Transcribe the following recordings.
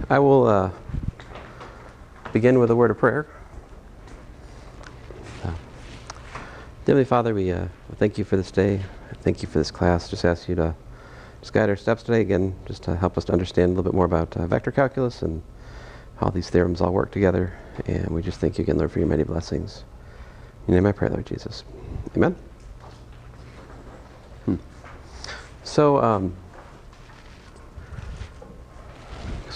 I will begin with a word of prayer. Heavenly Father, we thank you for this day. Thank you for this class. Just ask you to just guide our steps today, again, just to help us to understand a little bit more about vector calculus and how these theorems all work together. And we just thank you again, Lord, for your many blessings. In your name I pray, Lord Jesus. Amen. So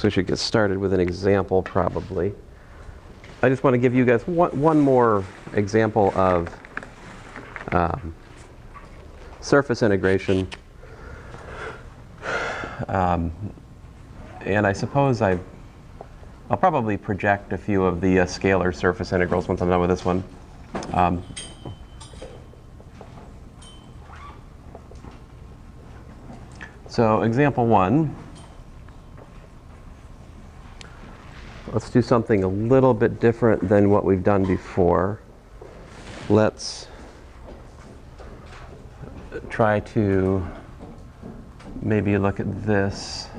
we should get started with an example, probably. I just want to give you guys one more example of surface integration. And I suppose I'll probably project a few of the scalar surface integrals once I'm done with this one. So example 1. Let's do something a little bit different than what we've done before. Let's try to maybe look at this.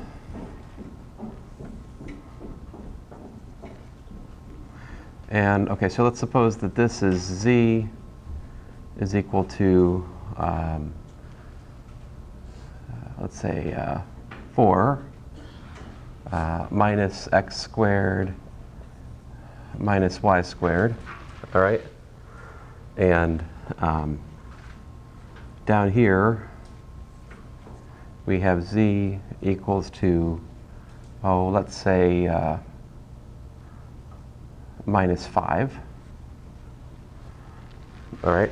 And okay, so let's suppose that this is z is equal to, let's say 4 minus x squared minus y squared, all right? And down here, we have z equals to, let's say minus 5, all right?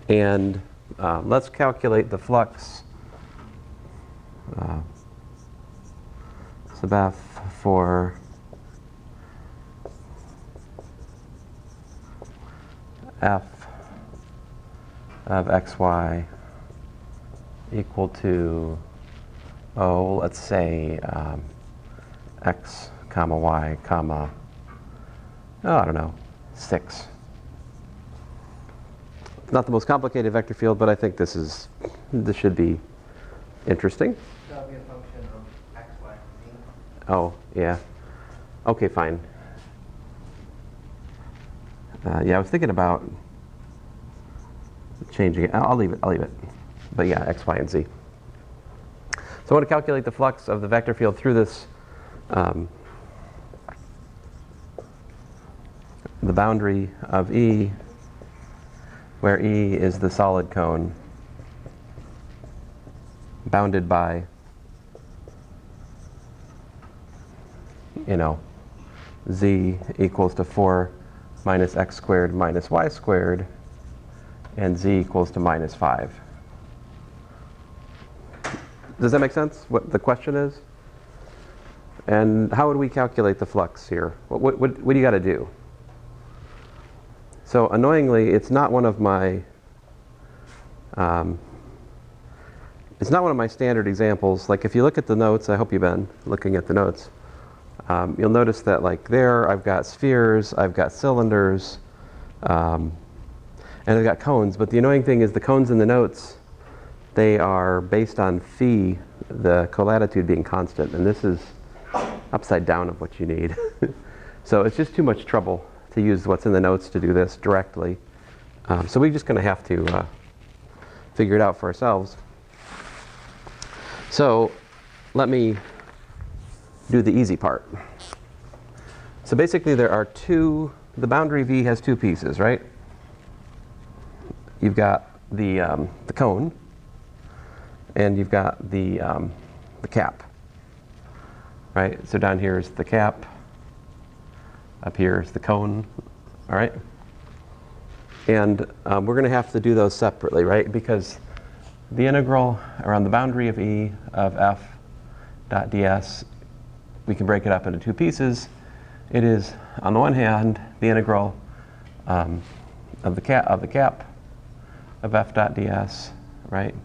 And let's calculate the flux sub f for f of xy equal to, let's say x comma y comma, I don't know, 6. Not the most complicated vector field, but I think this should be interesting. That'll be a function of x, y, and z. Oh, yeah. Okay, fine. Yeah, I was thinking about changing it. I'll leave it. But yeah, x, y, and z. So I want to calculate the flux of the vector field through this, the boundary of E, where E is the solid cone bounded by, z equals to 4 minus x squared minus y squared, and z equals to minus 5. Does that make sense, what the question is? And how would we calculate the flux here? What do you got to do? So annoyingly, it's not one of my standard examples. Like if you look at the notes, I hope you've been looking at the notes, you'll notice that like there I've got spheres, I've got cylinders, and I've got cones. But the annoying thing is the cones in the notes, they are based on phi, the colatitude being constant, and this is upside down of what you need. So it's just too much trouble to use what's in the notes to do this directly. So we're just going to have to figure it out for ourselves. So let me do the easy part. So basically there are the boundary V has two pieces, right? You've got the cone, and you've got the cap, right? So down here is the cap, up here is the cone, all right? And we're going to have to do those separately, right? Because the integral around the boundary of E of f dot ds, we can break it up into two pieces. It is, on the one hand, the integral of the cap of f dot ds, right?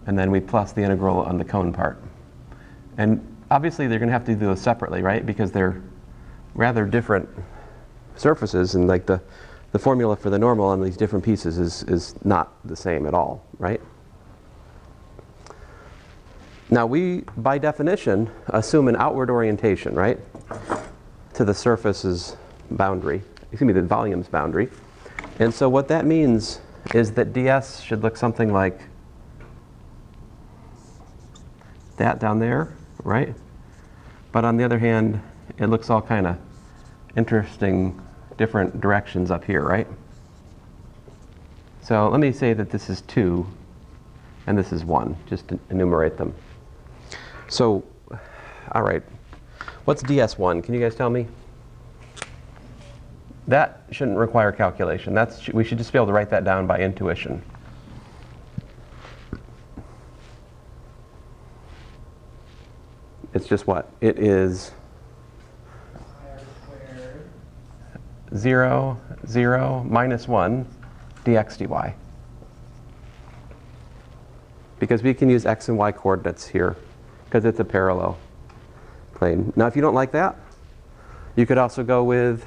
And then we plus the integral on the cone part. And obviously they're going to have to do those separately, right? Because they're rather different surfaces, and like the formula for the normal on these different pieces is not the same at all, right? Now we, by definition, assume an outward orientation, right? To the surface's boundary, excuse me, the volume's boundary. And so what that means is that ds should look something like that down there, right? But on the other hand, it looks all kind of interesting, different directions up here, right? So let me say that this is 2 and this is 1, just to enumerate them. So, all right, what's ds1? Can you guys tell me? That shouldn't require calculation. We should just be able to write that down by intuition. It's just what? It is 0, 0, minus 1, dx dy. Because we can use x and y coordinates here, because it's a parallel plane. Now if you don't like that, you could also go with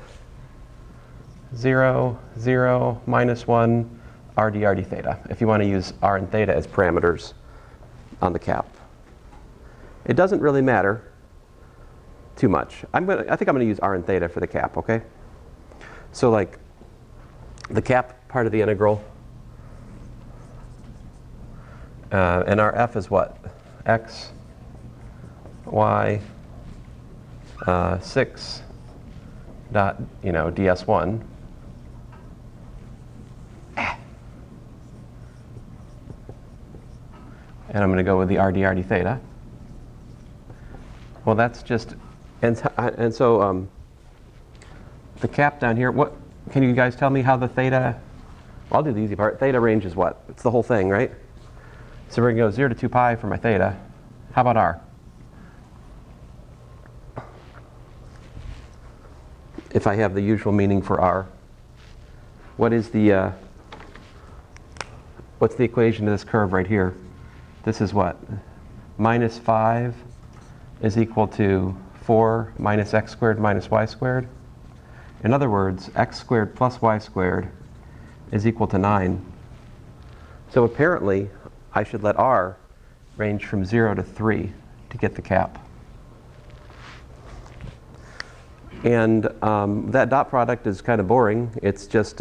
0, 0, minus 1, r d theta, if you want to use r and theta as parameters on the cap. It doesn't really matter too much. I think I'm going to use r and theta for the cap, okay? So like the cap part of the integral, and our f is what? X, y, 6 dot, ds1. And I'm going to go with the r d theta. Well, that's just, and so the cap down here, what, can you guys tell me how the theta, well, I'll do the easy part. Theta range is what? It's the whole thing, right? So we're going to go 0 to 2 pi for my theta. How about r? If I have the usual meaning for r, what's the equation to this curve right here? This is what? Minus 5 is equal to 4 minus x squared minus y squared. In other words, x squared plus y squared is equal to 9. So apparently, I should let r range from 0 to 3 to get the cap. And that dot product is kind of boring. It's just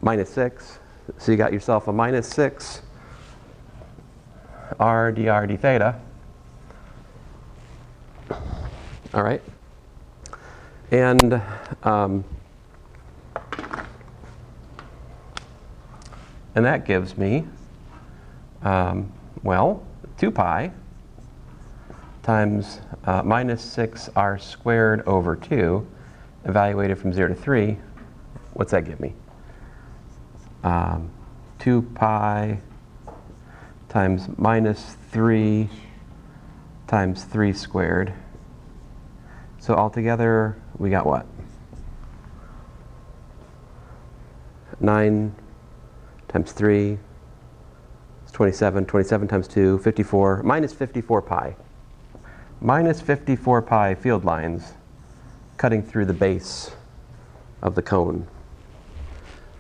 minus 6. So you got yourself a minus 6 r d theta. All right. And that gives me, well, 2 pi times minus 6 r squared over 2, evaluated from 0 to 3. What's that give me? 2 pi times minus 3 times 3 squared. So altogether, we got what? 9 times 3 is 27. 27 times 2, 54. Minus 54 pi. Minus 54 pi field lines cutting through the base of the cone.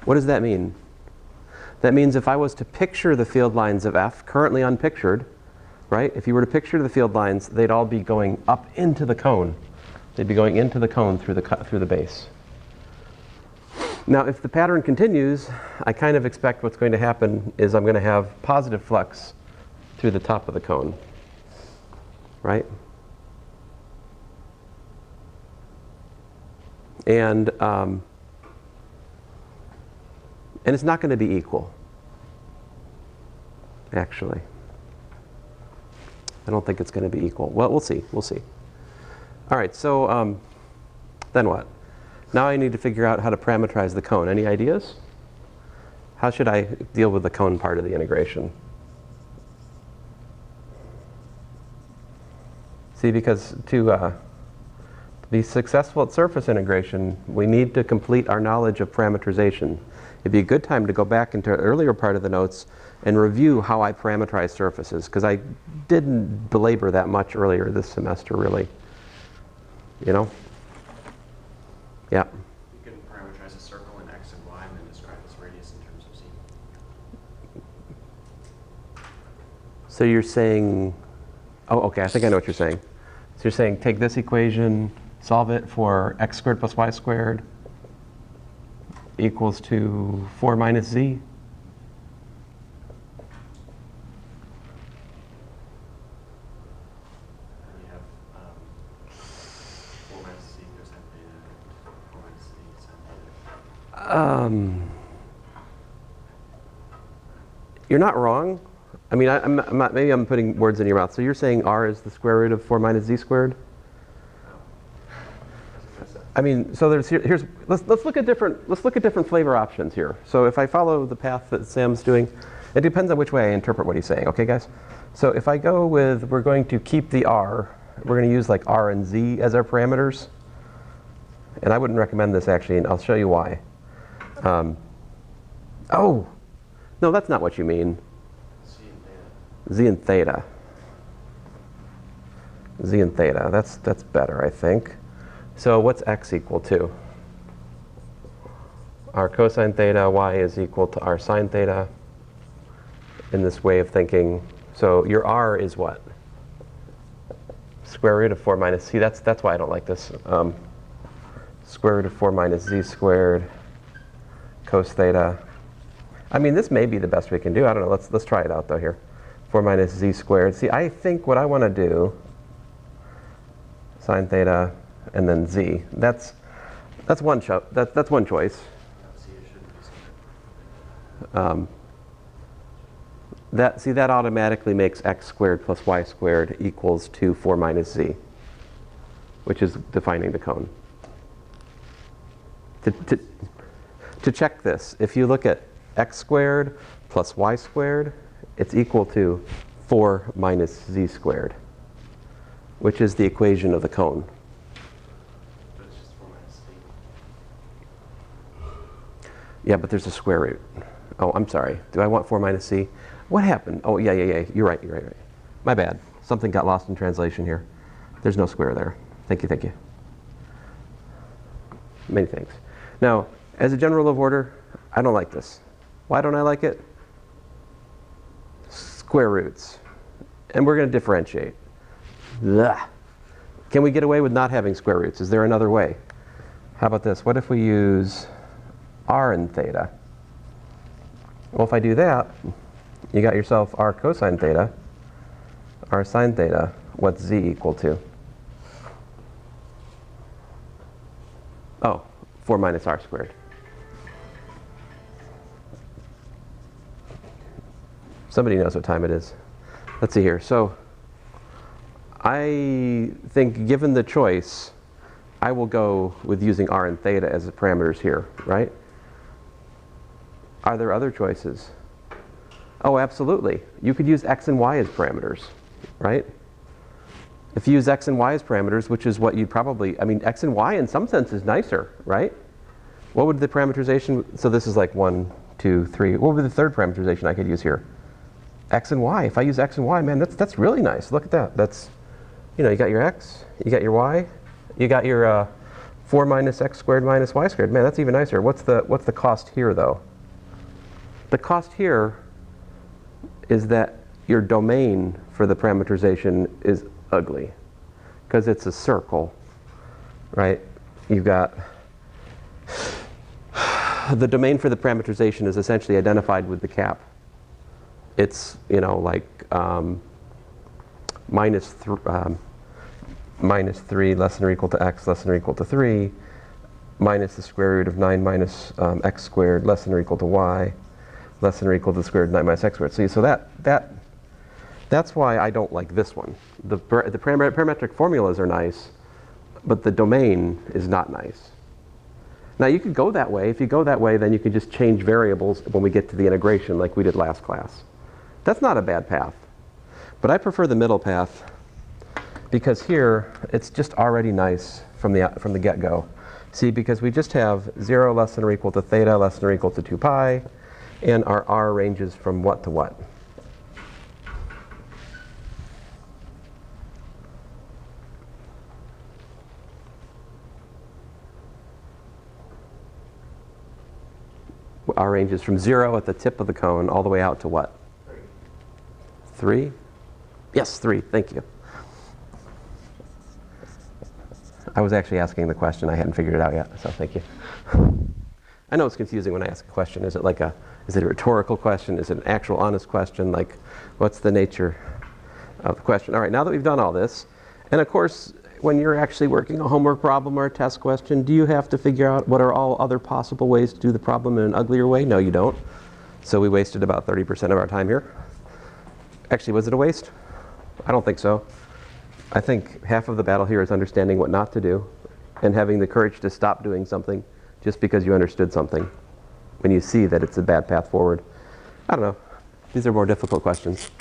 What does that mean? That means if I was to picture the field lines of F, currently unpictured, right? If you were to picture the field lines, they'd all be going up into the cone. They'd be going into the cone through the base. Now, if the pattern continues, I kind of expect what's going to happen is I'm going to have positive flux through the top of the cone, right? And it's not going to be equal, actually. I don't think it's going to be equal. Well, we'll see. We'll see. All right, so then what? Now I need to figure out how to parameterize the cone. Any ideas? How should I deal with the cone part of the integration? See, because to be successful at surface integration, we need to complete our knowledge of parameterization. It'd be a good time to go back into an earlier part of the notes and review how I parameterize surfaces, because I didn't belabor that much earlier this semester, really. You know? Yeah. You can parameterize a circle in x and y and then describe its radius in terms of z. So you're saying Oh, okay, I think I know what you're saying. So you're saying take this equation, solve it for x squared plus y squared equals to 4 minus z. And you have 4 minus c cosine theta, 4 minus c sine theta. You're not wrong. I mean, I'm not, maybe I'm putting words in your mouth. So you're saying r is the square root of 4 minus z squared? I mean, so let's look at different flavor options here. So if I follow the path that Sam's doing, it depends on which way I interpret what he's saying. Okay, guys? So if I go with, we're going to keep the r. We're going to use like r and z as our parameters. And I wouldn't recommend this actually, and I'll show you why. Oh, no, that's not what you mean. Z and theta. Z and theta. That's better, I think. So what's x equal to? R cosine theta, y is equal to r sine theta in this way of thinking. So your r is what? Square root of 4 minus c. That's why I don't like this. Square root of 4 minus z squared cos theta. I mean, this may be the best we can do. I don't know. Let's try it out though here. 4 minus z squared. See, I think what I want to do, sine theta and then z. That's one choice. That automatically makes x squared plus y squared equals to 4 minus z, which is defining the cone. To check this, if you look at x squared plus y squared, it's equal to 4 minus z squared, which is the equation of the cone. But it's just 4 minus c. Yeah, but there's a square root. Oh, I'm sorry. Do I want 4 minus c? What happened? Oh, yeah. You're right. My bad. Something got lost in translation here. There's no square there. Thank you. Many thanks. Now, as a general rule of order, I don't like this. Why don't I like it? Square roots. And we're going to differentiate. Blah. Can we get away with not having square roots? Is there another way? How about this? What if we use r and theta? Well, if I do that, you got yourself r cosine theta, r sine theta. What's z equal to? Oh, 4 minus r squared. Somebody knows what time it is. Let's see here. So I think given the choice, I will go with using r and theta as the parameters here, right? Are there other choices? Oh, absolutely. You could use x and y as parameters, right? If you use x and y as parameters, which is what you'd probably, I mean, x and y in some sense is nicer, right? What would the parameterization, so this is like 1, 2, 3. What would be the third parameterization I could use here? X and y. If I use x and y, man, that's really nice. Look at that. That's, you got your x, you got your y, you got your 4 minus x squared minus y squared. Man, that's even nicer. What's the cost here, though? The cost here is that your domain for the parameterization is ugly, because it's a circle, right? You've got the domain for the parameterization is essentially identified with the cap. It's like minus 3 less than or equal to x less than or equal to 3, minus the square root of 9 minus x squared less than or equal to y less than or equal to the square root of 9 minus x squared. So that's why I don't like this one. The parametric formulas are nice, but the domain is not nice. Now you could go that way. If you go that way, then you can just change variables when we get to the integration like we did last class. That's not a bad path. But I prefer the middle path because here it's just already nice from the get-go. See, because we just have 0 less than or equal to theta less than or equal to 2 pi, and our r ranges from what to what? R ranges from 0 at the tip of the cone all the way out to what? 3? Yes, 3. Thank you. I was actually asking the question. I hadn't figured it out yet, so thank you. I know it's confusing when I ask a question. Is it a rhetorical question? Is it an actual honest question? Like, what's the nature of the question? All right, now that we've done all this, and of course, when you're actually working a homework problem or a test question, do you have to figure out what are all other possible ways to do the problem in an uglier way? No, you don't. So we wasted about 30% of our time here. Actually, was it a waste? I don't think so. I think half of the battle here is understanding what not to do and having the courage to stop doing something just because you understood something when you see that it's a bad path forward. I don't know. These are more difficult questions.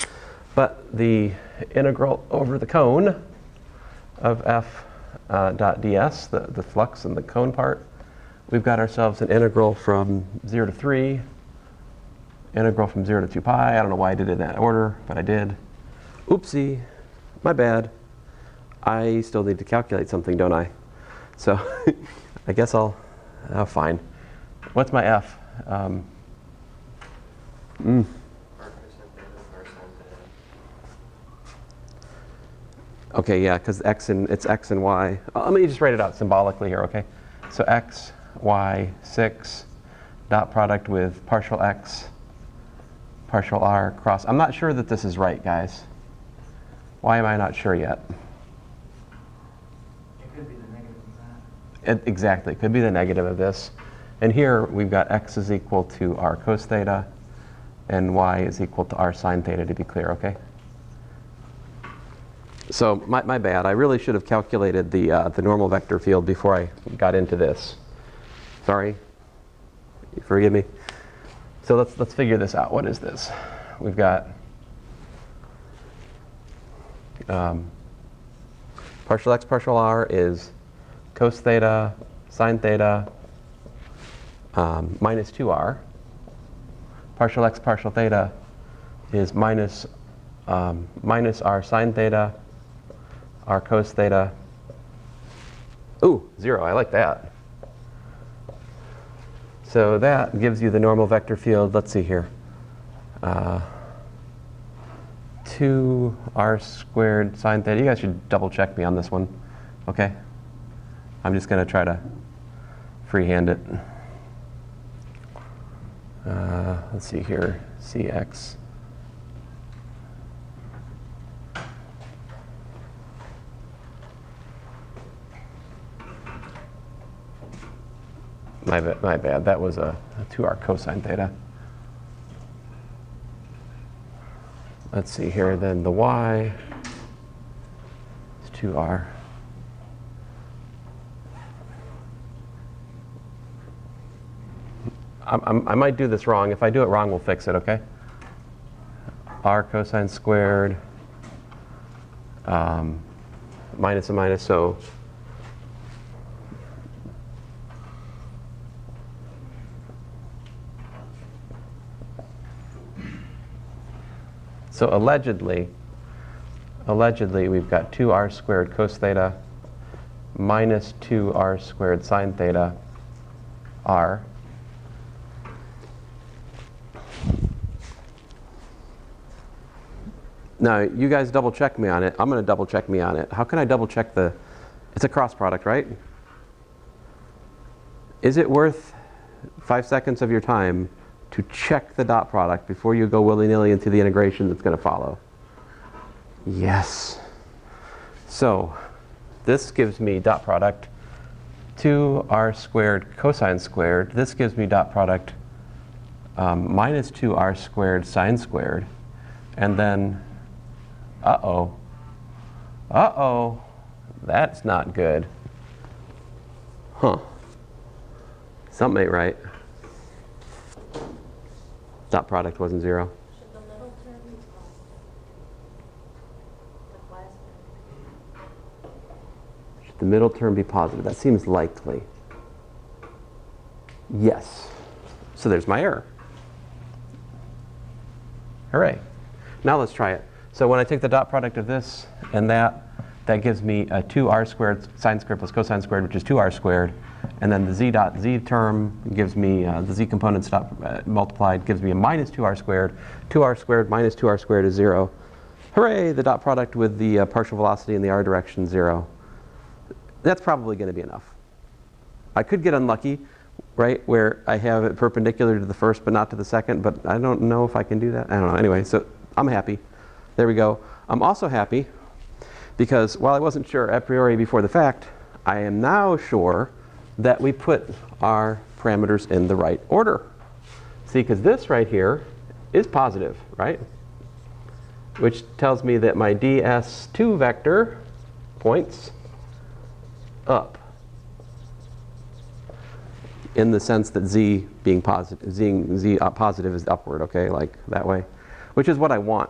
But the integral over the cone of f dot ds, the flux and the cone part, we've got ourselves an integral from 0 to 3, integral from 0 to 2 pi. I don't know why I did it in that order, but I did. Oopsie, my bad. I still need to calculate something, don't I? So I guess fine. What's my f? Okay, yeah, because it's x and y. Let me just write it out symbolically here, okay? So x, y, 6, dot product with partial x, partial r cross. I'm not sure that this is right, guys. Why am I not sure yet? It could be the negative of that. Exactly, it could be the negative of this. And here we've got x is equal to r cos theta, and y is equal to r sine theta, to be clear, okay? So my bad. I really should have calculated the normal vector field before I got into this. Sorry. Forgive me. So let's figure this out. What is this? We've got partial x partial r is cos theta sine theta minus 2r. Partial x partial theta is minus r sine theta, r cos theta. Ooh, 0, I like that. So that gives you the normal vector field. Let's see here. 2r squared sine theta. You guys should double check me on this one, okay? I'm just going to try to freehand it. Let's see here, cx. My bad. That was a 2r cosine theta. Let's see here, then the y is 2r. I might do this wrong. If I do it wrong, we'll fix it, okay? R cosine squared minus a minus, so allegedly we've got 2r squared cos theta minus 2r squared sine theta r. Now, you guys double check me on it. I'm going to double check me on it. How can I double check it's a cross product, right? Is it worth 5 seconds of your time to check the dot product before you go willy-nilly into the integration that's going to follow? Yes. So this gives me dot product 2r squared cosine squared. This gives me dot product minus 2r squared sine squared. And then, uh-oh, that's not good. Huh. Something ain't right. Dot product wasn't 0. Should the middle term be positive? Like, why is it? Should the middle term be positive? That seems likely. Yes. So there's my error. Hooray. Now let's try it. So when I take the dot product of this and that gives me a 2r squared sine squared plus cosine squared, which is 2r squared. And then the z dot z term gives me, the z components multiplied gives me a minus 2r squared. 2r squared minus 2r squared is 0. Hooray, the dot product with the partial velocity in the r direction, 0. That's probably going to be enough. I could get unlucky, right, where I have it perpendicular to the first but not to the second, but I don't know if I can do that. I don't know. Anyway, so I'm happy. There we go. I'm also happy because while I wasn't sure a priori before the fact, I am now sure that we put our parameters in the right order. See, because this right here is positive, right? Which tells me that my ds2 vector points up in the sense that z being positive, z positive is upward, okay, like that way, which is what I want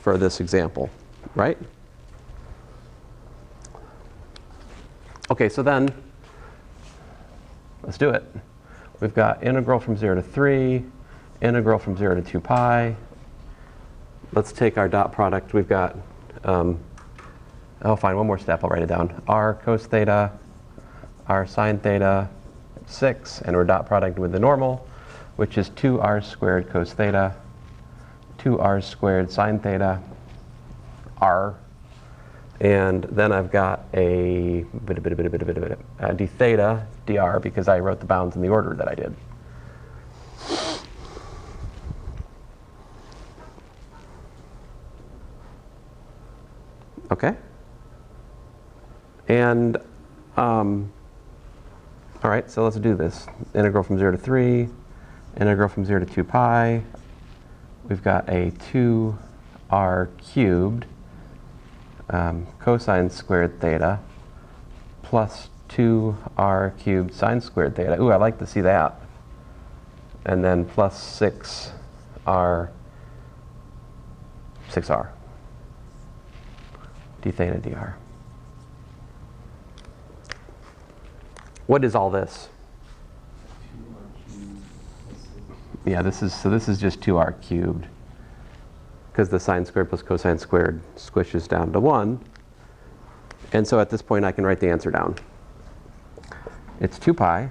for this example, right? Okay, so then let's do it. We've got integral from 0 to 3, integral from 0 to 2 pi. Let's take our dot product. We've got, oh fine, one more step, I'll write it down. R cos theta, R sine theta, 6, and we're dot product with the normal, which is 2r squared cos theta, 2r squared sine theta, r. And then I've got a d theta dr because I wrote the bounds in the order that I did. Okay? And, all right, so let's do this. Integral from 0 to 3, integral from 0 to 2 pi. We've got a 2r cubed cosine squared theta plus 2r cubed sine squared theta. Ooh, I like to see that. And then plus 6r d theta dr. What is all this? Yeah, this is just 2r cubed, because the sine squared plus cosine squared squishes down to 1. And so at this point I can write the answer down. It's 2 pi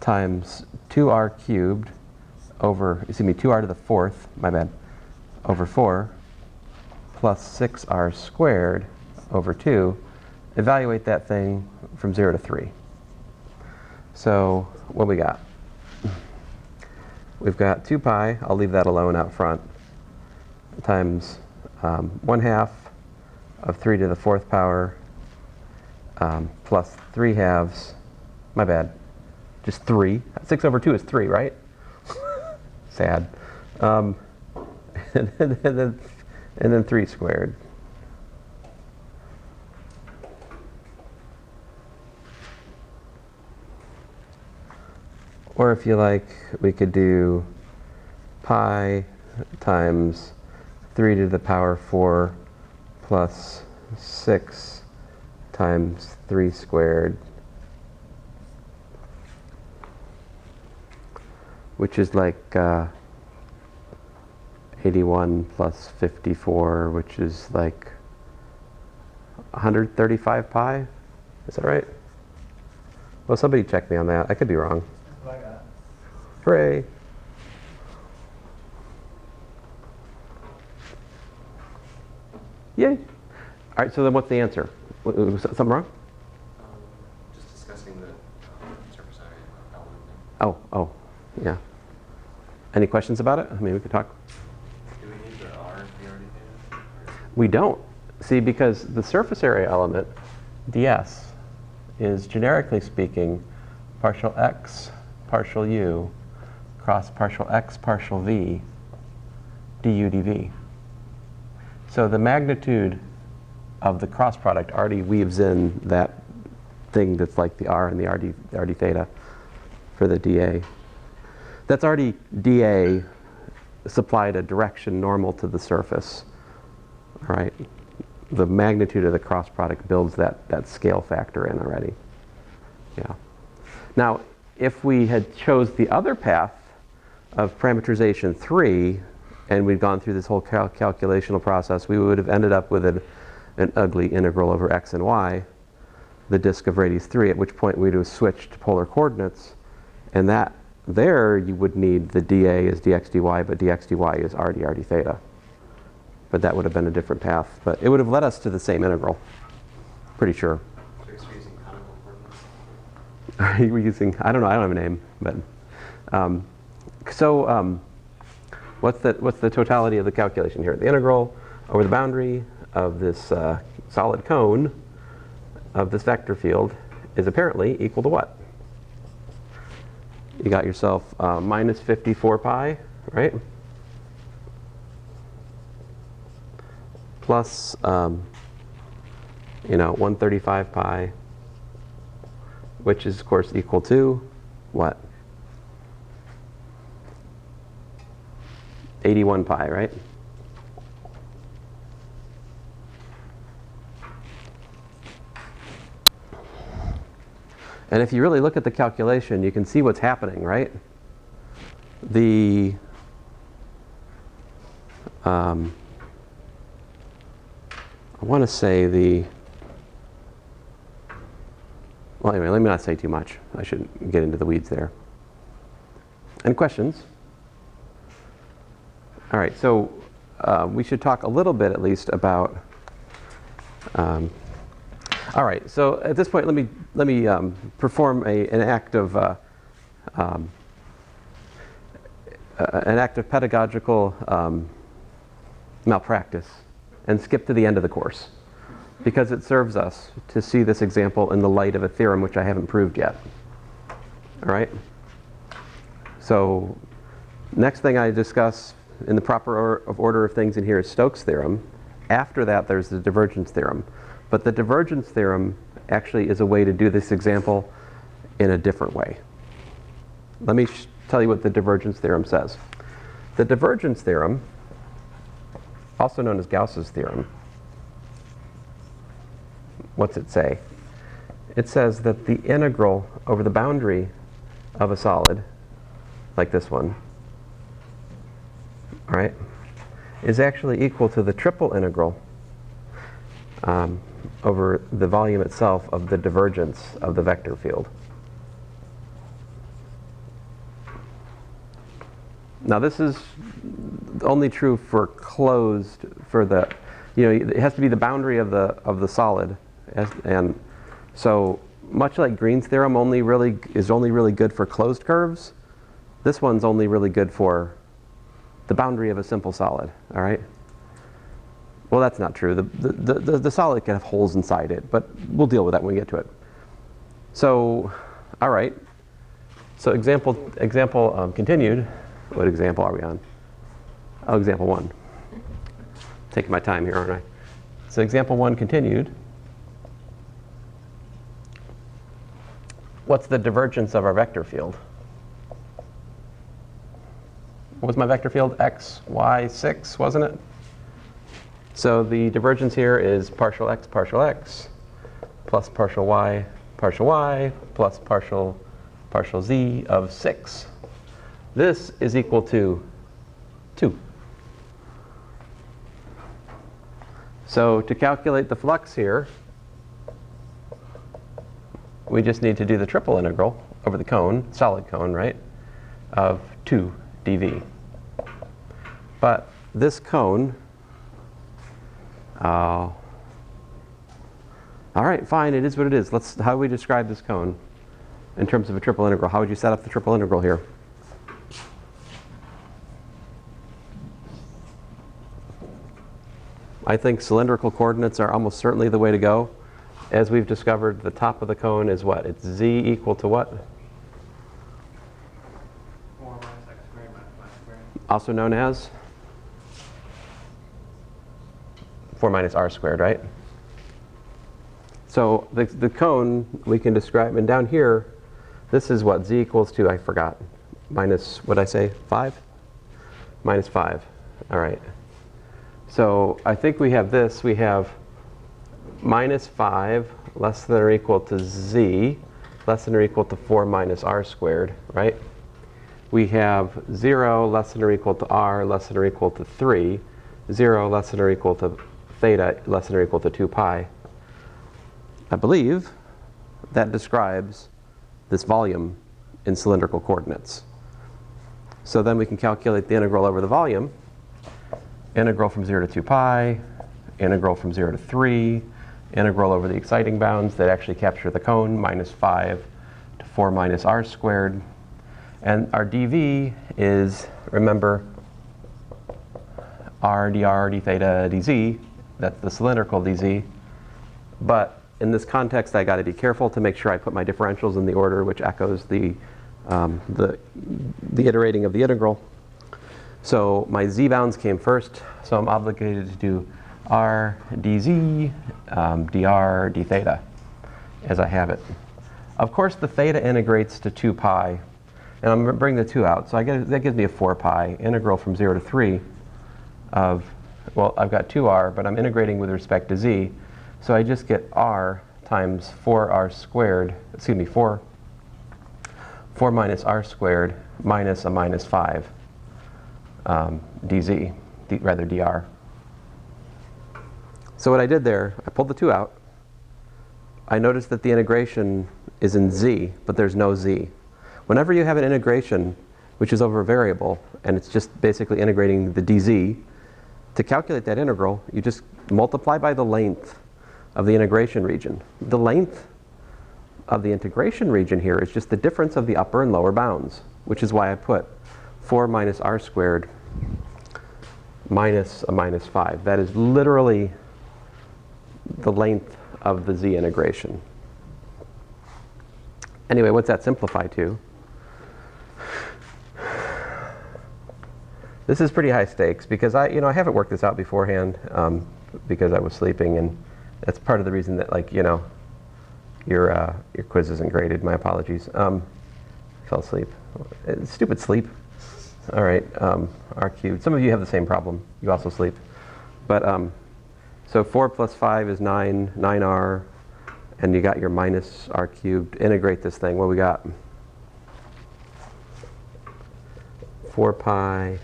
times 2r cubed over, 2r to the 4th, my bad, over 4 plus 6r squared over 2. Evaluate that thing from 0 to 3. So what we got? We've got 2 pi, I'll leave that alone out front, times 1/2 of 3 to the 4th power plus 3/2, my bad, just 3. 6 over 2 is 3, right? Sad. And then 3 squared. Or if you like, we could do pi times 3 to the power 4 plus 6 times 3 squared, which is like 81 plus 54, which is like 135 pi. Is that right? Well, somebody check me on that. I could be wrong. That's what I got. Hooray. Yay. All right, so then what's the answer? Was something wrong? Just discussing the surface area element. Oh, yeah. Any questions about it? I mean, we could talk. Do we need the R to be already there? We don't. See, because the surface area element, ds, is generically speaking partial x, partial u, cross partial x, partial v, du dv. So the magnitude of the cross product already weaves in that thing that's like the r and the rd theta for the dA. That's already dA supplied a direction normal to the surface. All right. The magnitude of the cross product builds that scale factor in already. Yeah. Now, if we had chose the other path of parameterization 3, and we'd gone through this whole calculational process, we would have ended up with an ugly integral over x and y, the disk of radius 3, at which point we'd have switched to polar coordinates, and that there you would need the dA is dx dy, but dx dy is rd theta. But that would have been a different path. But it would have led us to the same integral. Pretty pretty sure. You're using conical coordinates? Are you using, I don't know, I don't have a name, but. What's the totality of the calculation here? The integral over the boundary of this solid cone of this vector field is apparently equal to what? You got yourself minus 54 pi, right? Plus, 135 pi, which is, of course, equal to what? 81 pi, right? And if you really look at the calculation, you can see what's happening, right? I want to say well, anyway, let me not say too much. I shouldn't get into the weeds there. Any questions? All right, so we should talk a little bit at least about. All right, so at this point, let me perform an act of pedagogical malpractice and skip to the end of the course, because it serves us to see this example in the light of a theorem which I haven't proved yet. All right. So next thing I discuss in the proper order of things in here is Stokes' theorem. After that, there's the divergence theorem. But the divergence theorem actually is a way to do this example in a different way. Let me tell you what the divergence theorem says. The divergence theorem, also known as Gauss's theorem, what's it say? It says that the integral over the boundary of a solid, like this one, all right, is actually equal to the triple integral over the volume itself of the divergence of the vector field. Now this is only true for closed, for the, it has to be the boundary of the solid, and so much like Green's theorem is only really good for closed curves, this one's only really good for the boundary of a simple solid. All right. Well, that's not true. The solid can have holes inside it, but we'll deal with that when we get to it. So, all right. So example continued. What example are we on? Oh, example 1. Taking my time here, aren't I? So example 1 continued. What's the divergence of our vector field? What was my vector field? X, Y, 6, wasn't it? So the divergence here is partial x plus partial y plus partial z of 6. This is equal to 2. So to calculate the flux here, we just need to do the triple integral over the cone, solid cone, right, of 2 dV. But this cone, all right, fine, it is what it is. How do we describe this cone in terms of a triple integral? How would you set up the triple integral here? I think cylindrical coordinates are almost certainly the way to go. As we've discovered, the top of the cone is what? It's z equal to what? 4 minus x squared minus y squared. Also known as 4 minus r squared, right? So the cone we can describe, and down here, this is what z equals to, I forgot, minus, what did I say, 5? Minus 5, all right. So I think we have this, we have minus 5 less than or equal to z, less than or equal to 4 minus r squared, right? We have 0 less than or equal to r less than or equal to 3, 0 less than or equal to theta less than or equal to 2 pi. I believe that describes this volume in cylindrical coordinates. So then we can calculate the integral over the volume. Integral from 0 to 2 pi, integral from 0 to 3, integral over the exciting bounds that actually capture the cone, minus 5 to 4 minus r squared. And our dv is, remember, r dr d theta dz. That's the cylindrical dz. But in this context, I got to be careful to make sure I put my differentials in the order which echoes the iterating of the integral. So my z bounds came first, so I'm obligated to do r dz dr d theta as I have it. Of course, the theta integrates to 2 pi, and I'm going to bring the 2 out. So that gives me a 4 pi integral from 0 to 3 of, well, I've got 2r, but I'm integrating with respect to z. So I just get r times 4r squared, excuse me, 4 minus r squared minus a minus 5 dz, rather dr. So what I did there, I pulled the 2 out. I noticed that the integration is in z, but there's no z. Whenever you have an integration which is over a variable, and it's just basically integrating the dz, to calculate that integral, you just multiply by the length of the integration region. The length of the integration region here is just the difference of the upper and lower bounds, which is why I put 4 minus r squared minus a minus 5. That is literally the length of the z integration. Anyway, what's that simplify to? This is pretty high stakes because I haven't worked this out beforehand because I was sleeping, and that's part of the reason that, like, your quiz isn't graded. My apologies. Fell asleep. Stupid sleep. All right, r cubed. Some of you have the same problem. You also sleep. But so 4 plus 5 is 9, 9r, and you got your minus r cubed. Integrate this thing. What we got? 4 pi.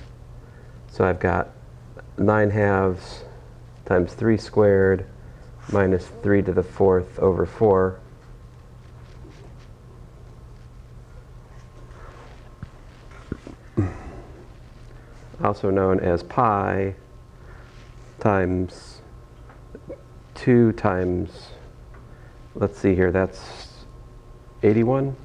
So I've got 9 halves times 3 squared minus 3 to the 4th over 4. Also known as pi times 2 times, let's see here, that's 81.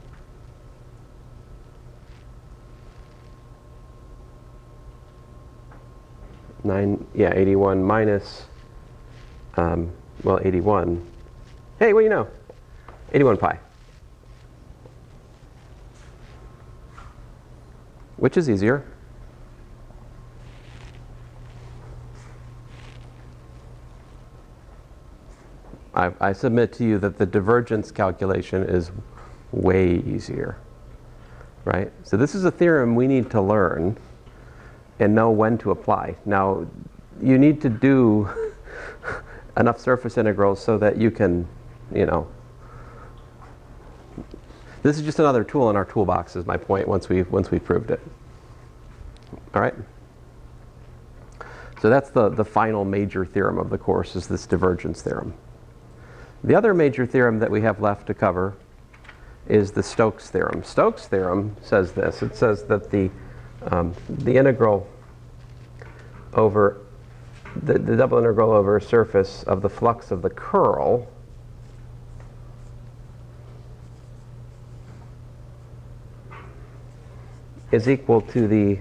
Yeah, 81 minus, well, 81. Hey, what do you know? 81 pi. Which is easier? I submit to you that the divergence calculation is way easier, right? So this is a theorem we need to learn and know when to apply. Now, you need to do enough surface integrals so that you can, this is just another tool in our toolbox, is my point, once we've proved it. All right? So that's the final major theorem of the course, is this divergence theorem. The other major theorem that we have left to cover is the Stokes theorem. Stokes theorem says this. It says that the integral over the double integral over a surface of the flux of the curl is equal to the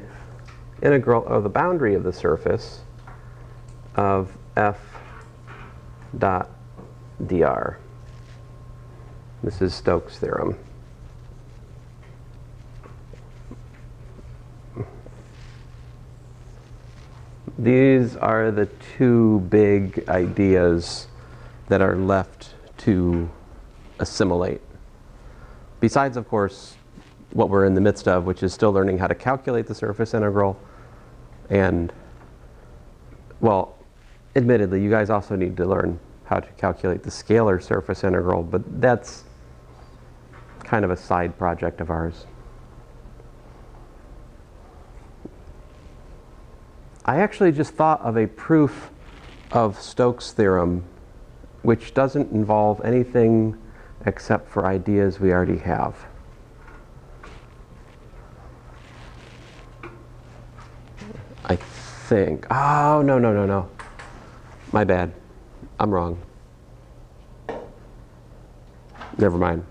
integral of the boundary of the surface of f dot dr. This is Stokes' theorem. These are the two big ideas that are left to assimilate. Besides, of course, what we're in the midst of, which is still learning how to calculate the surface integral. And, well, admittedly, you guys also need to learn how to calculate the scalar surface integral, but that's kind of a side project of ours. I actually just thought of a proof of Stokes' theorem which doesn't involve anything except for ideas we already have. I think. Oh, no. My bad. I'm wrong. Never mind.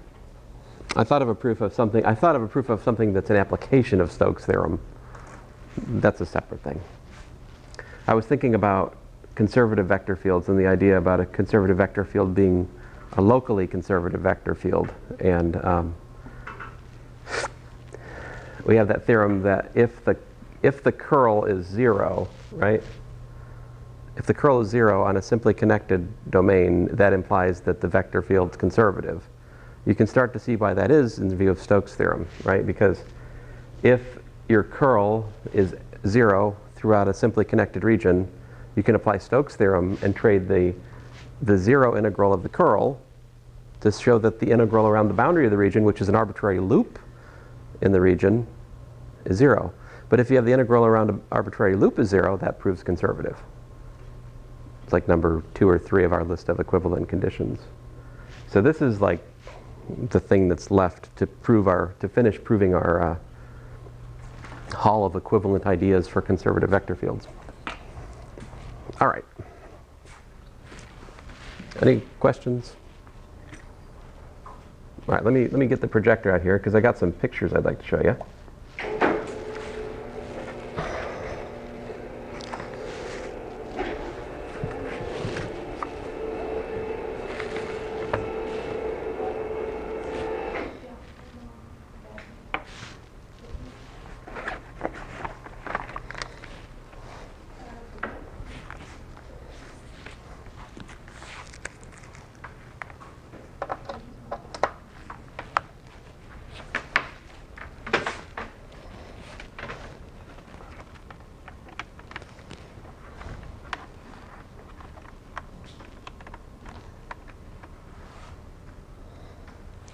I thought of a proof of something that's an application of Stokes' theorem. That's a separate thing. I was thinking about conservative vector fields and the idea about a conservative vector field being a locally conservative vector field. And we have that theorem that if the curl is 0, right? If the curl is 0 on a simply connected domain, that implies that the vector field's conservative. You can start to see why that is in view of Stokes' theorem, right? Because if your curl is 0 throughout a simply connected region, you can apply Stokes' theorem and trade the 0 integral of the curl to show that the integral around the boundary of the region, which is an arbitrary loop in the region, is 0. But if you have the integral around an arbitrary loop is 0, that proves conservative. It's like number 2 or 3 of our list of equivalent conditions. So this is like the thing that's left to finish proving our hall of equivalent ideas for conservative vector fields. All right. Any questions? All right, let me get the projector out here because I got some pictures I'd like to show you.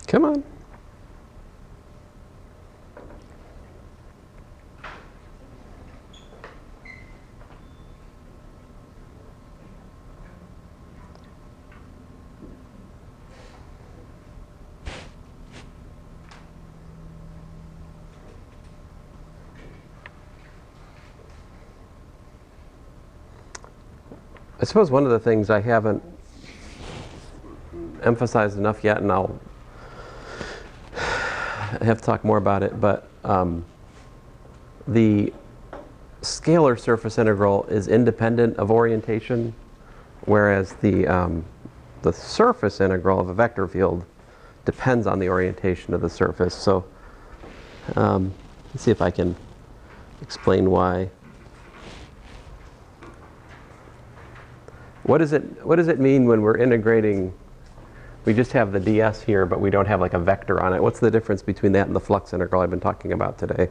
Come on. I suppose one of the things I haven't emphasized enough yet, and I have to talk more about it, but the scalar surface integral is independent of orientation, whereas the surface integral of a vector field depends on the orientation of the surface. So let's see if I can explain why. What does it mean when we're integrating? We just have the ds here, but we don't have like a vector on it. What's the difference between that and the flux integral I've been talking about today?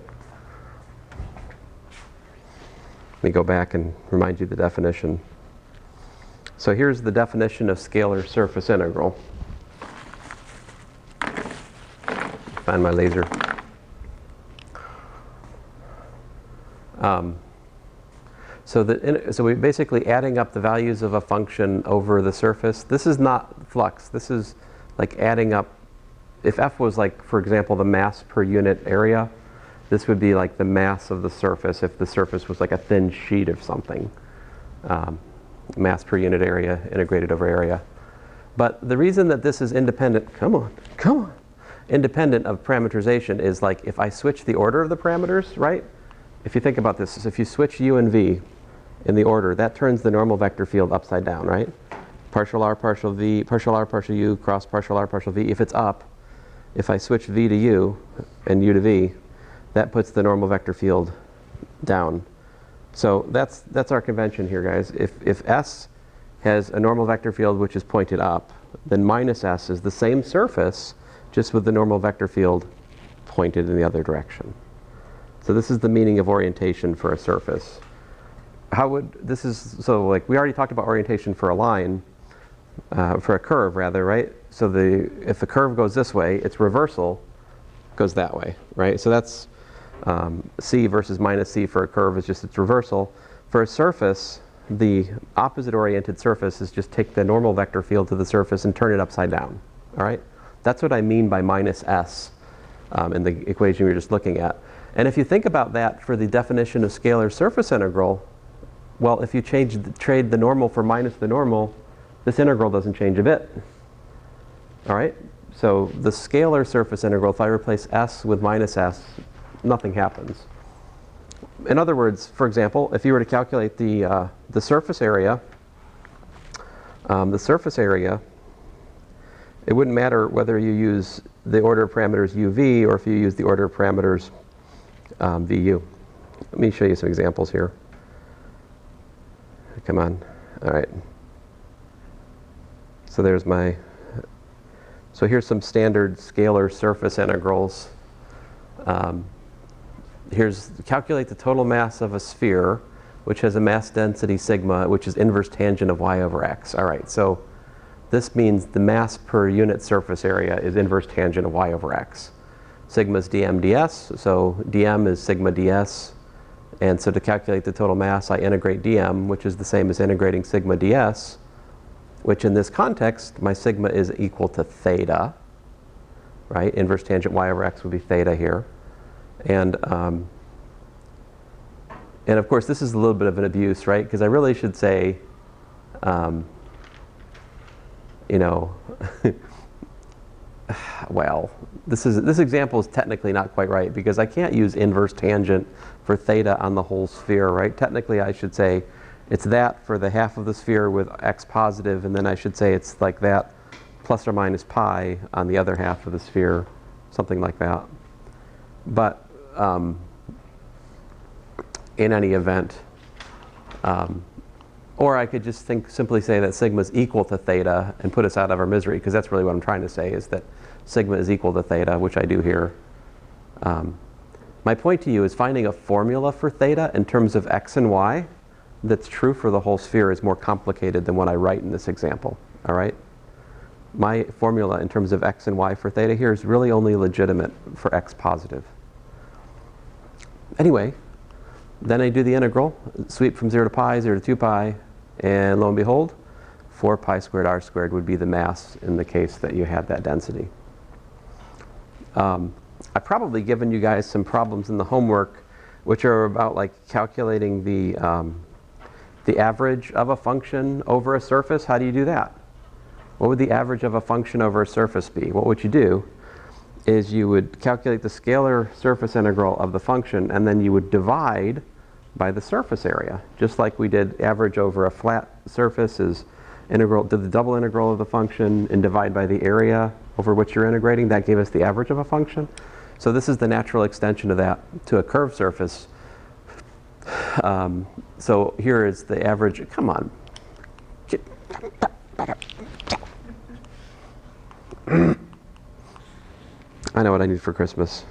Let me go back and remind you the definition. So here's the definition of scalar surface integral. Find my laser. So we're basically adding up the values of a function over the surface. This is not flux. This is like adding up. If f was like, for example, the mass per unit area, this would be like the mass of the surface if the surface was like a thin sheet of something. Mass per unit area integrated over area. But the reason that this is independent, come on, independent of parameterization is like if I switch the order of the parameters, right? If you think about this, if you switch u and v in the order, that turns the normal vector field upside down, right? Partial r, partial v, partial r, partial u, cross partial r, partial v. If it's up, if I switch v to u and u to v, that puts the normal vector field down. So that's our convention here, guys. If S has a normal vector field which is pointed up, then minus S is the same surface, just with the normal vector field pointed in the other direction. So this is the meaning of orientation for a surface. So like we already talked about orientation for a line, for a curve rather, right? So if the curve goes this way, its reversal goes that way, right? So that's c versus minus c for a curve is just its reversal. For a surface, the opposite oriented surface is just take the normal vector field to the surface and turn it upside down, all right? That's what I mean by minus s in the equation we were just looking at. And if you think about that for the definition of scalar surface integral, well, if you trade the normal for minus the normal, this integral doesn't change a bit. All right? So the scalar surface integral, if I replace s with minus s, nothing happens. In other words, for example, if you were to calculate the surface area, it wouldn't matter whether you use the order of parameters uv or if you use the order of parameters vu. Let me show you some examples here. Come on. All right. So there's so here's some standard scalar surface integrals. Here's calculate the total mass of a sphere, which has a mass density sigma, which is inverse tangent of y over x. All right, so this means the mass per unit surface area is inverse tangent of y over x. Sigma is dm ds, so dm is sigma ds. And so to calculate the total mass, I integrate dm, which is the same as integrating sigma ds, which in this context, my sigma is equal to theta, right? Inverse tangent y over x would be theta here. And of course, this is a little bit of an abuse, right? Because I really should say, you know, well, this example is technically not quite right because I can't use inverse tangent for theta on the whole sphere, right? Technically, I should say it's that for the half of the sphere with x positive, and then I should say it's like that plus or minus pi on the other half of the sphere, something like that. But in any event, or I could just simply say that sigma is equal to theta and put us out of our misery, because that's really what I'm trying to say, is that sigma is equal to theta, which I do here. My point to you is finding a formula for theta in terms of x and y that's true for the whole sphere is more complicated than what I write in this example, all right? My formula in terms of x and y for theta here is really only legitimate for x positive. Anyway, then I do the integral, sweep from 0 to pi, 0 to 2 pi, and lo and behold, 4 pi squared r squared would be the mass in the case that you had that density. I've probably given you guys some problems in the homework which are about like calculating the average of a function over a surface. How do you do that? What would the average of a function over a surface be? What would you do is you would calculate the scalar surface integral of the function, and then you would divide by the surface area. Just like we did average over a flat surface is integral to the double integral of the function and divide by the area over which you're integrating. That gave us the average of a function. So this is the natural extension of that to a curved surface. So here is the average. Come on. I know what I need for Christmas.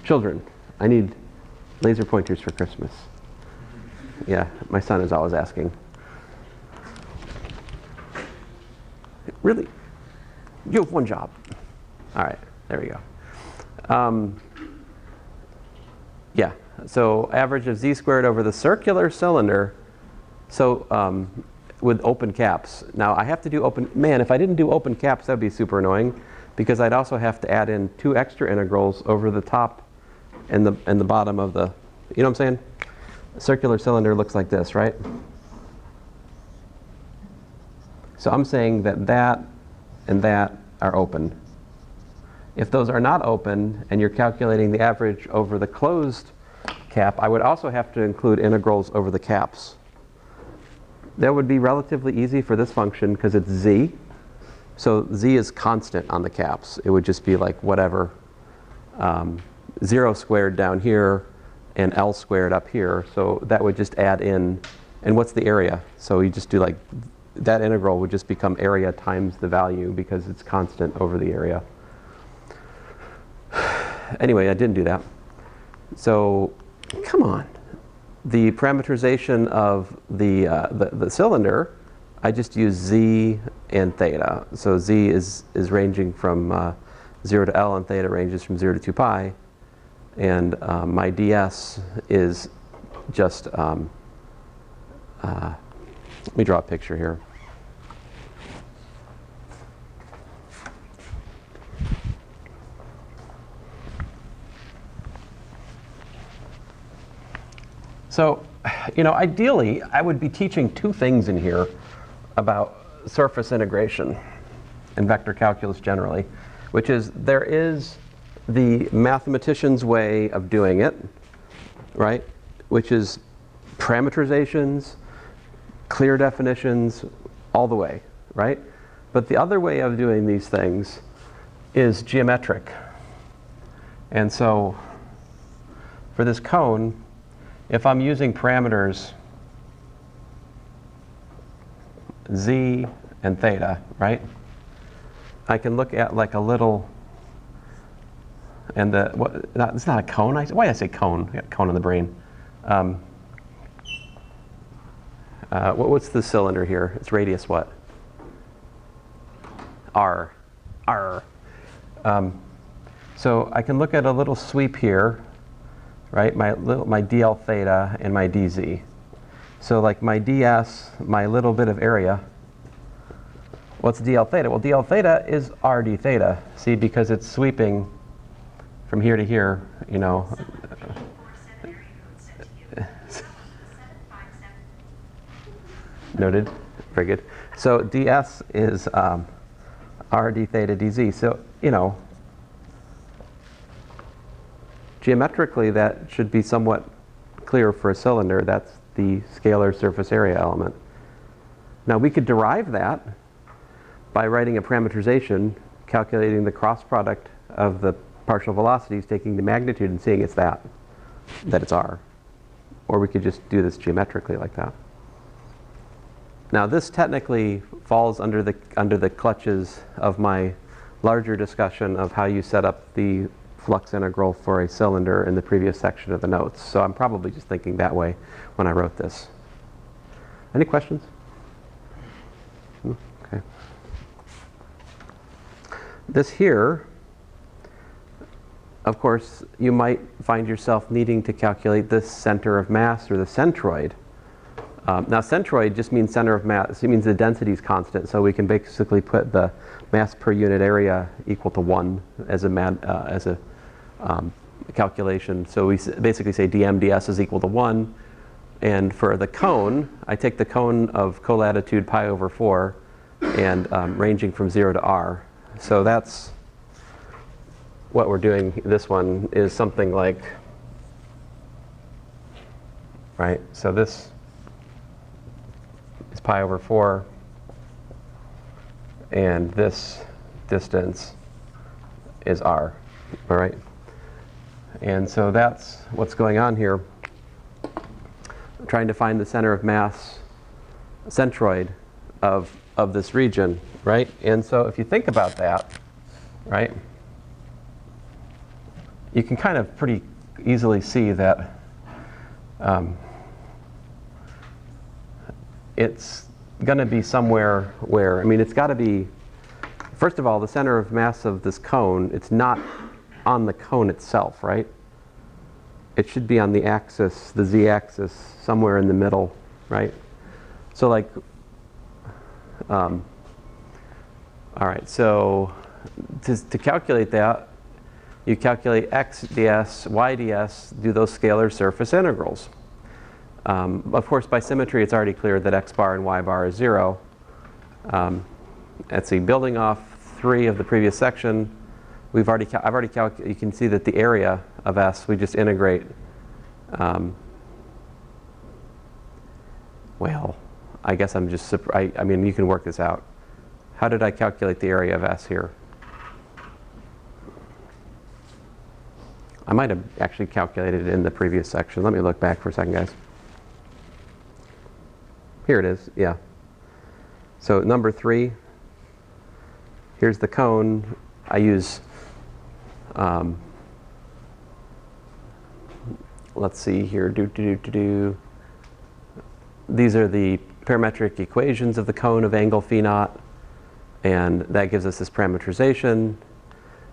Children, I need laser pointers for Christmas. Yeah, my son is always asking. Really? You have one job. All right, there we go. Yeah, so average of z squared over the circular cylinder. So with open caps. Now I have to do open, man, if I didn't do open caps, that would be super annoying, because I'd also have to add in 2 extra integrals over the top and the bottom of the, you know what I'm saying? A circular cylinder looks like this, right? So I'm saying that that and that are open. If those are not open and you're calculating the average over the closed cap, I would also have to include integrals over the caps. That would be relatively easy for this function because it's z. So z is constant on the caps. It would just be like whatever, 0 squared down here and L squared up here. So that would just add in, and what's the area? So you just do like, that integral would just become area times the value because it's constant over the area. Anyway, I didn't do that. So, come on. The parameterization of the cylinder, I just use z and theta. So z is ranging from 0 to L and theta ranges from 0 to 2 pi. And my ds is just, let me draw a picture here. So, you know, ideally, I would be teaching 2 things in here about surface integration. in vector calculus generally, which is there is the mathematician's way of doing it, right? Which is parameterizations, clear definitions, all the way, right? But the other way of doing these things is geometric. And so for this cone, if I'm using parameters z and theta, right? I can look at like a little, and it's not a cone. Why did I say cone? I got cone in the brain. What's the cylinder here? Its radius what? R. So I can look at a little sweep here, right? My dl theta and my dz. So like my ds, my little bit of area. What's dl theta? Well, dl theta is r d theta. See, because it's sweeping from here to here, you know. Noted. Very good. So ds is r d theta dz. So, you know, geometrically that should be somewhat clear for a cylinder. That's the scalar surface area element. Now we could derive that by writing a parameterization, calculating the cross product of the partial velocities, taking the magnitude and seeing it's that it's r. Or we could just do this geometrically like that. Now this technically falls under the clutches of my larger discussion of how you set up the flux integral for a cylinder in the previous section of the notes. So I'm probably just thinking that way when I wrote this. Any questions? Okay. This here, of course, you might find yourself needing to calculate the center of mass or the centroid. Now centroid just means center of mass. It means the density is constant, so we can basically put the mass per unit area equal to 1 as a calculation. So we basically say dm ds is equal to 1. And for the cone, I take the cone of colatitude pi over 4 and ranging from 0 to r. So that's what we're doing. This one is something like, right? So this is pi over 4, and this distance is r, all right? And so that's what's going on here. I'm trying to find the center of mass centroid of this region, right? And so if you think about that, right, you can kind of pretty easily see that it's going to be somewhere where, I mean, it's got to be, first of all, the center of mass of this cone, it's not on the cone itself, right? It should be on the axis, the z-axis, somewhere in the middle, right? So like, all right, so to calculate that, you calculate x ds, y ds, do those scalar surface integrals. Of course, by symmetry, it's already clear that x bar and y bar is 0. Let's see, building off 3 of the previous section, I've already calculated. You can see that the area of S, we just integrate. Well, I guess I'm just. I mean, you can work this out. How did I calculate the area of S here? I might have actually calculated it in the previous section. Let me look back for a second, guys. Here it is. Yeah. So number 3. Here's the cone. I use. Let's see here. These are the parametric equations of the cone of angle phi naught, and that gives us this parameterization,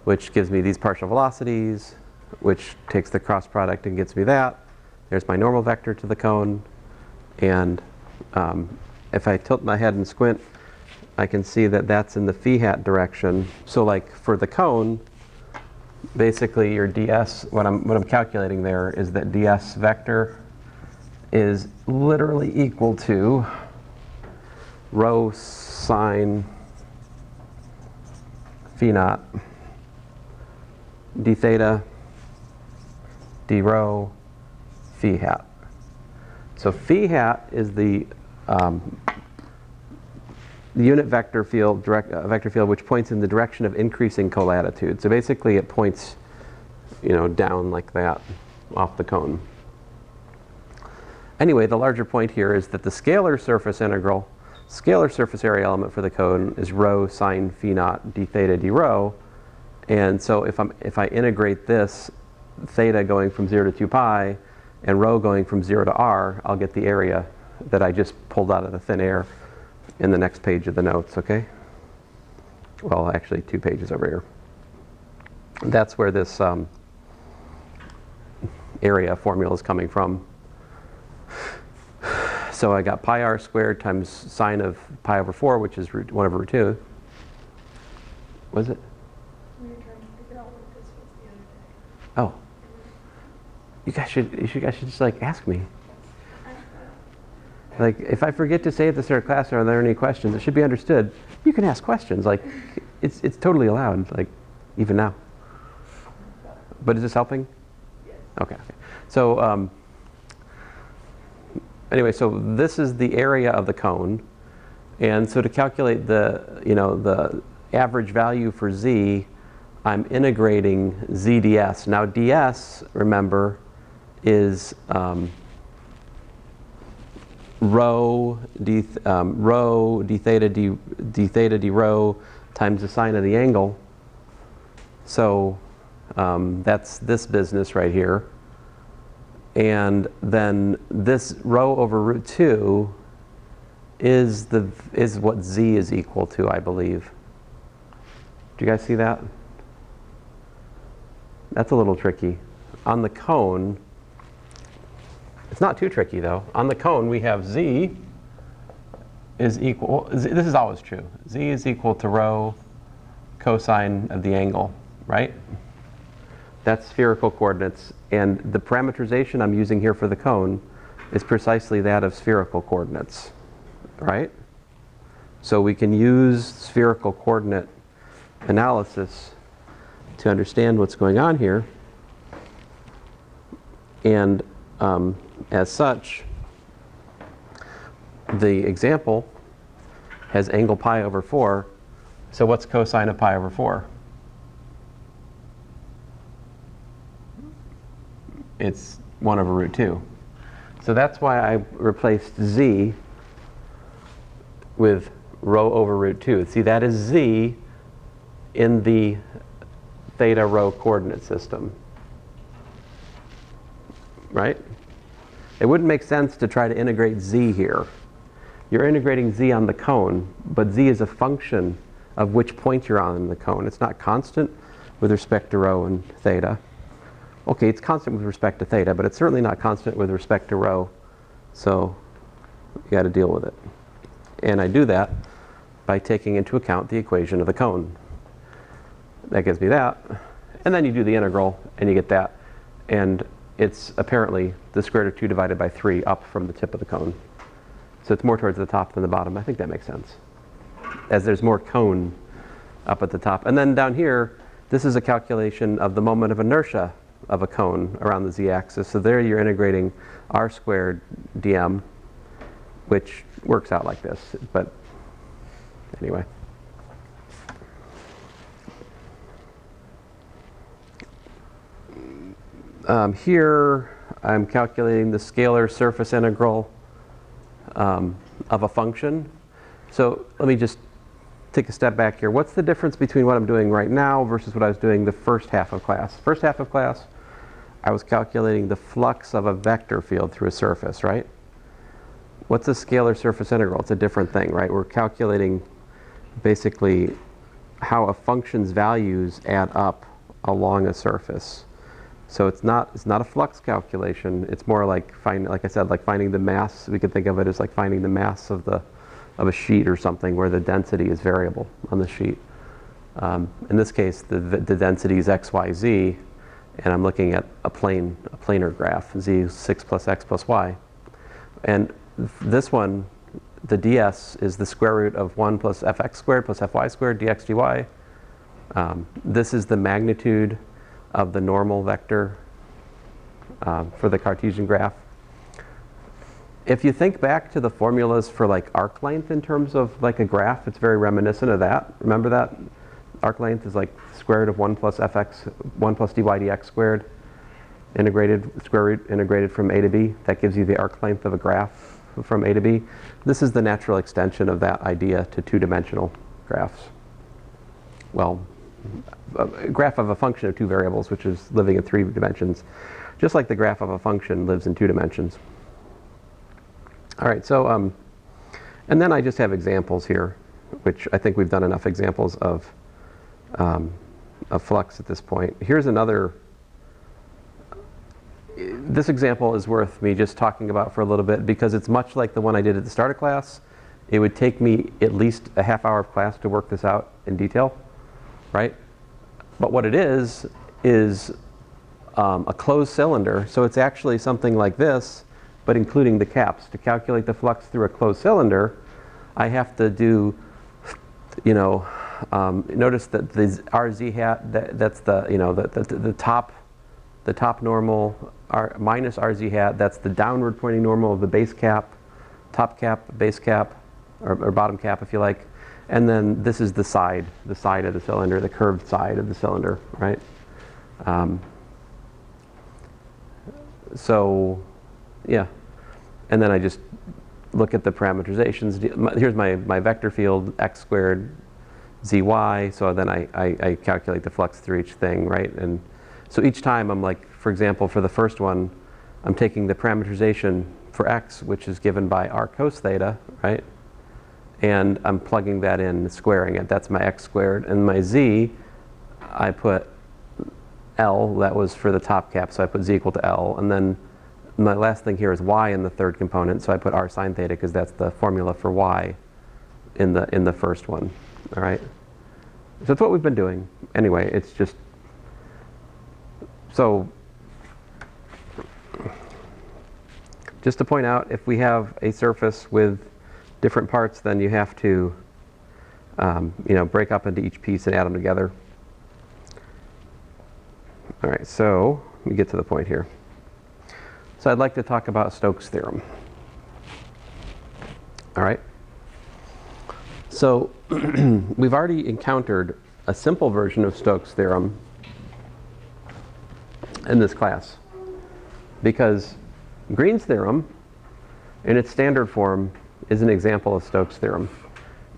which gives me these partial velocities, which takes the cross product and gets me that. There's my normal vector to the cone, and if I tilt my head and squint, I can see that that's in the phi hat direction. So like for the cone, basically your ds, what I'm calculating there is that ds vector is literally equal to rho sine phi naught d theta d rho phi hat. So phi hat is the unit vector field, vector field which points in the direction of increasing colatitude. So basically it points, down like that off the cone. Anyway, the larger point here is that the scalar surface integral, scalar surface area element for the cone is rho sine phi naught d theta d rho. And so if I integrate this, theta going from 0 to 2 pi and rho going from 0 to r, I'll get the area that I just pulled out of the thin air in the next page of the notes, okay? Well, actually 2 pages over here. That's where this area formula is coming from. So I got pi r squared times sine of pi over 4, which is 1 over root 2. Was it? We were trying to figure out what this was the other day. Oh. You guys should just like ask me. Like if I forget to say at the start of class, are there any questions? It should be understood. You can ask questions. Like it's totally allowed. Like even now. But is this helping? Yes. Okay. So anyway, so this is the area of the cone, and so to calculate the average value for z, I'm integrating z ds. Now ds, remember, is rho d theta d rho times the sine of the angle. So that's this business right here. And then this rho over root 2 is what z is equal to, I believe. Do you guys see that? That's a little tricky. On the cone, it's not too tricky though. On the cone we have z is equal, this is always true. Z is equal to rho cosine of the angle, right? That's spherical coordinates, and the parameterization I'm using here for the cone is precisely that of spherical coordinates, right? So we can use spherical coordinate analysis to understand what's going on here, and as such, the example has angle pi over 4. So what's cosine of pi over 4? It's 1 over root 2. So that's why I replaced z with rho over root 2. See, that is z in the theta rho coordinate system, right? It wouldn't make sense to try to integrate z here. You're integrating z on the cone, but z is a function of which point you're on in the cone. It's not constant with respect to rho and theta. Okay, it's constant with respect to theta, but it's certainly not constant with respect to rho. So you got to deal with it. And I do that by taking into account the equation of the cone. That gives me that. And then you do the integral, and you get that. And it's apparently the square root of 2 divided by 3 up from the tip of the cone. So it's more towards the top than the bottom. I think that makes sense, as there's more cone up at the top. And then down here, this is a calculation of the moment of inertia of a cone around the z-axis. So there you're integrating r squared dm, which works out like this. But anyway. Here I'm calculating the scalar surface integral of a function. So let me just take a step back here. What's the difference between what I'm doing right now versus what I was doing the first half of class? First half of class, I was calculating the flux of a vector field through a surface, right? What's a scalar surface integral? It's a different thing, right? We're calculating basically how a function's values add up along a surface. So it's not a flux calculation. It's more like like I said, like finding the mass. We could think of it as like finding the mass of a sheet or something where the density is variable on the sheet. In this case, the density is x, y, z, and I'm looking at a planar graph. Z is 6 plus x plus y, and this one, the ds is the square root of 1 plus fx squared plus fy squared dx dy. This is the magnitude of the normal vector for the Cartesian graph. If you think back to the formulas for like arc length in terms of like a graph, it's very reminiscent of that. Remember that? Arc length is like square root of 1 plus fx, 1 plus dy dx squared, square root integrated from a to b. That gives you the arc length of a graph from a to b. This is the natural extension of that idea to two-dimensional graphs. Well, a graph of a function of two variables, which is living in 3 dimensions, just like the graph of a function lives in 2 dimensions. All right, so, and then I just have examples here, which I think we've done enough examples of flux at this point. Here's another, this example is worth me just talking about for a little bit because it's much like the one I did at the start of class. It would take me at least a half hour of class to work this out in detail, right? But what it is a closed cylinder. So it's actually something like this, but including the caps. To calculate the flux through a closed cylinder, I have to do, you know, notice that the RZ hat, that's the, you know, the top normal, minus RZ hat, that's the downward pointing normal of the base cap, top cap, base cap, or bottom cap if you like. And then this is the side of the cylinder, the curved side of the cylinder, right? So, yeah. And then I just look at the parameterizations. Here's my vector field, x squared, zy. So then I calculate the flux through each thing, right? And so each time I'm like, for example, for the first one, I'm taking the parameterization for x, which is given by r cos theta, right? And I'm plugging that in, squaring it. That's my x squared. And my z, I put L, that was for the top cap, so I put z equal to L. And then my last thing here is y in the third component, so I put r sine theta because that's the formula for y in the first one. All right? So that's what we've been doing. Anyway, it's just, so just to point out, if we have a surface with different parts, then you have to you know, break up into each piece and add them together. All right, so let me get to the point here. So I'd like to talk about Stokes' theorem. All right. So we've already encountered a simple version of Stokes' theorem in this class, because Green's theorem, in its standard form, is an example of Stokes' theorem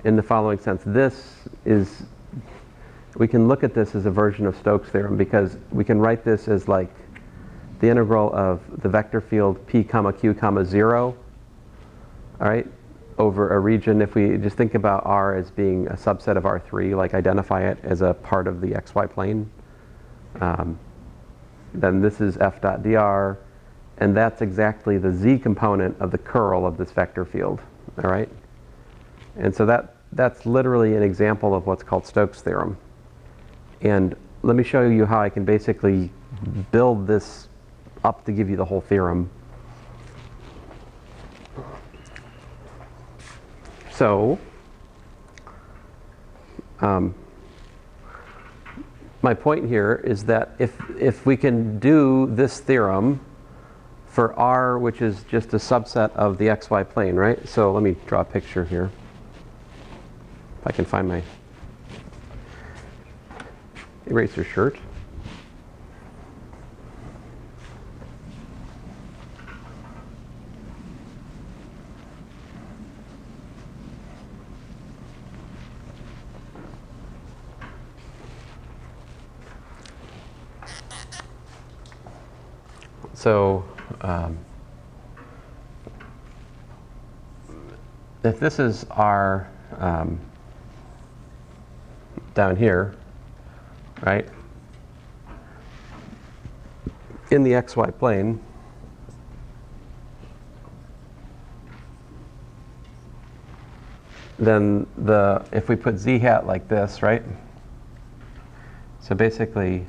in the following sense. This is, we can look at this as a version of Stokes' theorem because we can write this as like the integral of the vector field p comma q comma 0, all right, over a region. If we just think about R as being a subset of R3, like identify it as a part of the xy plane, then this is f dot dr, and that's exactly the z component of the curl of this vector field, all right? And so that's literally an example of what's called Stokes' theorem. And let me show you how I can basically build this up to give you the whole theorem. So, my point here is that if we can do this theorem for R, which is just a subset of the xy plane, right? So let me draw a picture here. If I can find my eraser shirt. So if this is our down here, right, in the xy plane, then if we put z hat like this, right, so basically